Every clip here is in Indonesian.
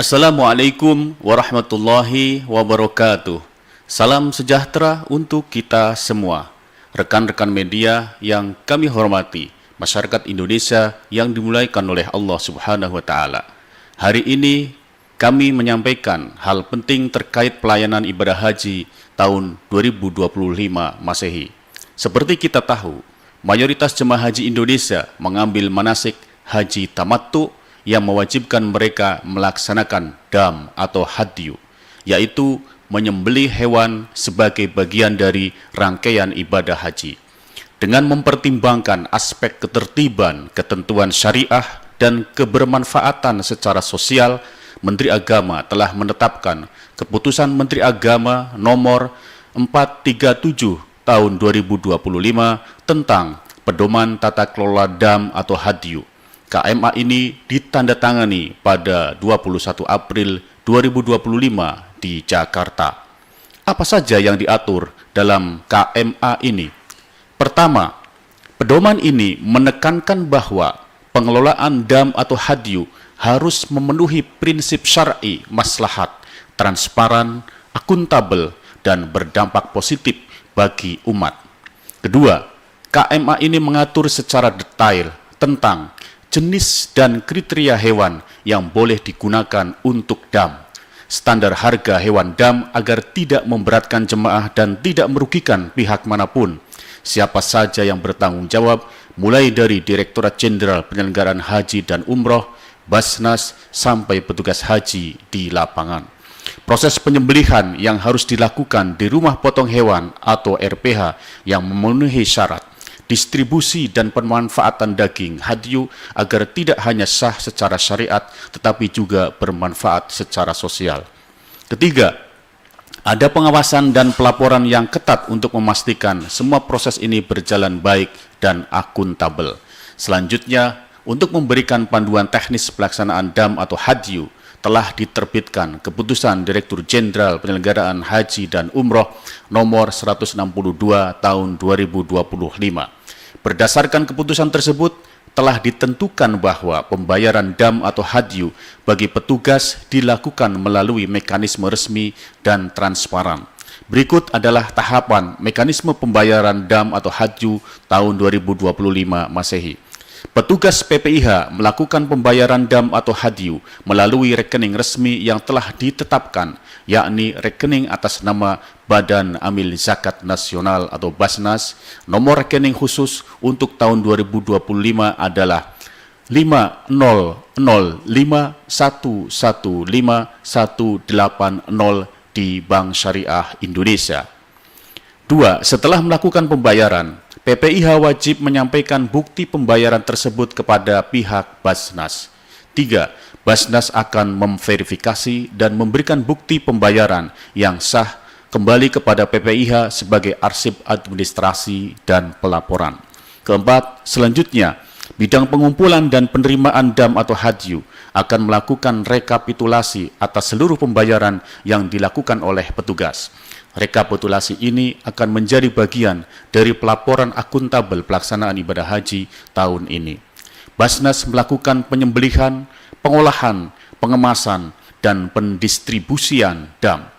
Assalamualaikum warahmatullahi wabarakatuh. Salam sejahtera untuk kita semua. Rekan-rekan media yang kami hormati, masyarakat Indonesia yang dimuliakan oleh Allah Subhanahu wa Ta'ala. Hari ini kami menyampaikan hal penting terkait pelayanan ibadah haji tahun 2025 Masehi. Seperti kita tahu, mayoritas jemaah haji Indonesia mengambil manasik haji tamattu yang mewajibkan mereka melaksanakan dam atau hadyu, yaitu menyembelih hewan sebagai bagian dari rangkaian ibadah haji. Dengan mempertimbangkan aspek ketertiban, ketentuan syariah, dan kebermanfaatan secara sosial, Menteri Agama telah menetapkan Keputusan Menteri Agama nomor 437 tahun 2025 tentang pedoman tata kelola dam atau hadyu. KMA ini ditandatangani pada 21 April 2025 di Jakarta. Apa saja yang diatur dalam KMA ini? Pertama, pedoman ini menekankan bahwa pengelolaan dam atau hadyu harus memenuhi prinsip syar'i maslahat, transparan, akuntabel, dan berdampak positif bagi umat. Kedua, KMA ini mengatur secara detail tentang jenis dan kriteria hewan yang boleh digunakan untuk dam, standar harga hewan dam agar tidak memberatkan jemaah dan tidak merugikan pihak manapun, siapa saja yang bertanggung jawab, mulai dari Direktorat Jenderal Penyelenggaraan Haji dan Umroh, Basnas, sampai petugas haji di lapangan. Proses penyembelihan yang harus dilakukan di rumah potong hewan atau RPH yang memenuhi syarat, distribusi dan pemanfaatan daging hadyu agar tidak hanya sah secara syariat tetapi juga bermanfaat secara sosial. Ketiga, ada pengawasan dan pelaporan yang ketat untuk memastikan semua proses ini berjalan baik dan akuntabel. Selanjutnya, untuk memberikan panduan teknis pelaksanaan dam atau hadyu, telah diterbitkan Keputusan Direktur Jenderal Penyelenggaraan Haji dan Umroh nomor 162 tahun 2025. Berdasarkan keputusan tersebut, telah ditentukan bahwa pembayaran dam atau hadyu bagi petugas dilakukan melalui mekanisme resmi dan transparan. Berikut adalah tahapan mekanisme pembayaran dam atau hadyu tahun 2025 Masehi. Petugas PPIH melakukan pembayaran dam atau hadyu melalui rekening resmi yang telah ditetapkan, yakni rekening atas nama Badan Amil Zakat Nasional atau Basnas. Nomor rekening khusus untuk tahun 2025 adalah 500511510 di Bank Syariah Indonesia. 2. Setelah melakukan pembayaran, PPIH wajib menyampaikan bukti pembayaran tersebut kepada pihak Basnas. 3. Basnas akan memverifikasi dan memberikan bukti pembayaran yang sah kembali kepada PPIH sebagai arsip administrasi dan pelaporan. Keempat, selanjutnya, bidang pengumpulan dan penerimaan dam atau hadyu akan melakukan rekapitulasi atas seluruh pembayaran yang dilakukan oleh petugas. Rekapitulasi ini akan menjadi bagian dari pelaporan akuntabel pelaksanaan ibadah haji tahun ini. Basnas melakukan penyembelihan, pengolahan, pengemasan, dan pendistribusian dam.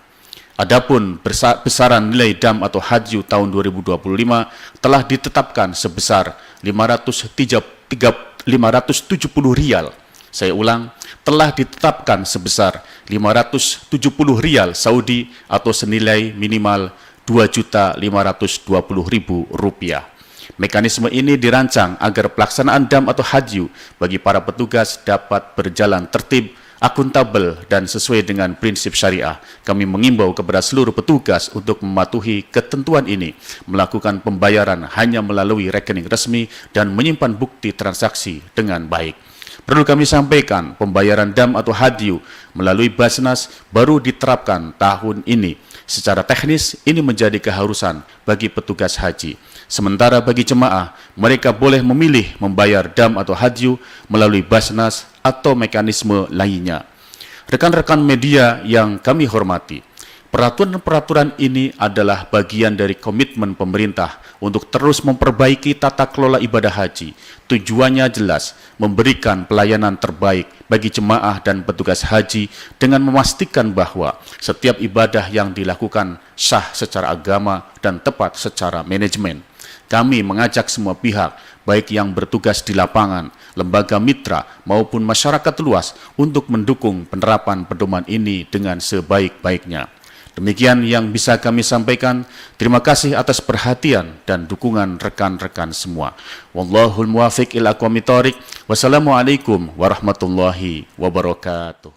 Adapun besaran nilai dam atau hadyu tahun 2025 telah ditetapkan sebesar 570 rial. Saya ulang, telah ditetapkan sebesar 570 rial Saudi atau senilai minimal Rp2.520.000. Mekanisme ini dirancang agar pelaksanaan dam atau hadyu bagi para petugas dapat berjalan tertib, akuntabel, dan sesuai dengan prinsip syariah. Kami mengimbau kepada seluruh petugas untuk mematuhi ketentuan ini, melakukan pembayaran hanya melalui rekening resmi, dan menyimpan bukti transaksi dengan baik. Perlu kami sampaikan, pembayaran dam atau hadyu melalui Basnas baru diterapkan tahun ini. Secara teknis, ini menjadi keharusan bagi petugas haji. Sementara bagi jemaah, mereka boleh memilih membayar dam atau hadyu melalui Basnas atau mekanisme lainnya. Rekan-rekan media yang kami hormati, Peraturan-peraturan ini adalah bagian dari komitmen pemerintah untuk terus memperbaiki tata kelola ibadah haji. Tujuannya jelas, memberikan pelayanan terbaik bagi jemaah dan petugas haji dengan memastikan bahwa setiap ibadah yang dilakukan sah secara agama dan tepat secara manajemen. Kami mengajak semua pihak, baik yang bertugas di lapangan, lembaga mitra, maupun masyarakat luas untuk mendukung penerapan pedoman ini dengan sebaik-baiknya. Demikian yang bisa kami sampaikan. Terima kasih atas perhatian dan dukungan rekan-rekan semua. Wallahul muwafiq ila aqwamit thoriq. Wassalamualaikum warahmatullahi wabarakatuh.